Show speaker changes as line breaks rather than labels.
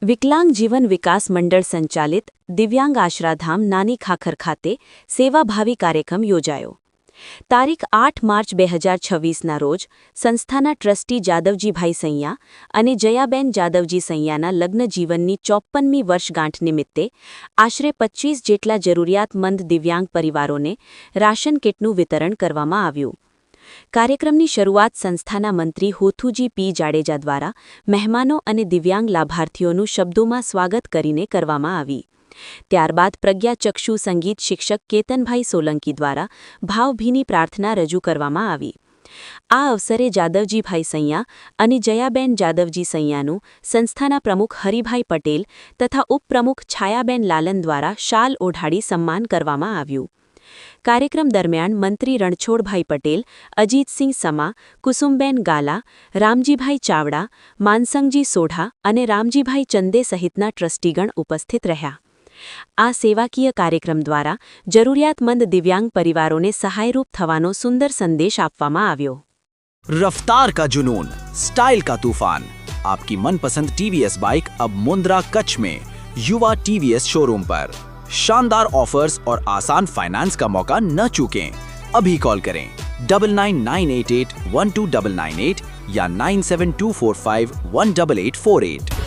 વિકલાંગ જીવન વિકાસ મંડળ સંચાલિત દિવ્યાંગ આશરાધામ નાની ખાખર ખાતે સેવાભાવી કાર્યક્રમ યોજાયો. તારીખ 8 માર્ચ 2026ના રોજ સંસ્થાના ટ્રસ્ટી જાદવજીભાઈ સૈયા અને જયાબેન જાદવજી સૈયાના લગ્ન જીવનની 54મી વર્ષગાંઠ નિમિત્તે આશરે 25 જેટલા જરૂરિયાતમંદ દિવ્યાંગ પરિવારોને રાશન કીટનું વિતરણ કરવામાં આવ્યું. કાર્યક્રમની શરૂઆત સંસ્થાના મંત્રી હોથુજી પી જાડેજા દ્વારા મહેમાનો અને દિવ્યાંગ લાભાર્થીઓનું શબ્દોમાં સ્વાગત કરીને કરવામાં આવી. ત્યારબાદ પ્રજ્ઞાચક્ષુ સંગીત શિક્ષક કેતનભાઈ સોલંકી દ્વારા ભાવભીની પ્રાર્થના રજૂ કરવામાં આવી. આ અવસરે જાદવજીભાઈ સૈયા અને જયાબેન જાદવજી સૈયાનું સંસ્થાના પ્રમુખ હરિભાઈ પટેલ તથા ઉપપ્રમુખ છાયાબેન લાલન દ્વારા શાલ ઓઢાડી સન્માન કરવામાં આવ્યું. કાર્યક્રમ દરમિયાન મંત્રી રણછોડભાઈ પટેલ, અજીતસિંહ સમા, કુસુમબેન ગાલા, રામજીભાઈ ચાવડા, માનસંગજી સોઢા અને રામજીભાઈ ચંદે સહિતના ટ્રસ્ટીગણ ઉપસ્થિત રહ્યા. આ સેવાકીય કાર્યક્રમ દ્વારા જરૂરિયાતમંદ દિવ્યાંગ પરિવારોને સહાયરૂપ થવાનો સુંદર સંદેશ આપવામાં આવ્યો.
रफ्तार का जुनून, स्टाइल का तूफान. आपकी मनपसंद टीवीएस बाइक अब मुंद्रा कच्छ में युवा टीवीएस शोरूम पर. शानदार ऑफर्स और आसान फाइनेंस का मौका न चूकें. अभी कॉल करें 9998812998 या 9724518848.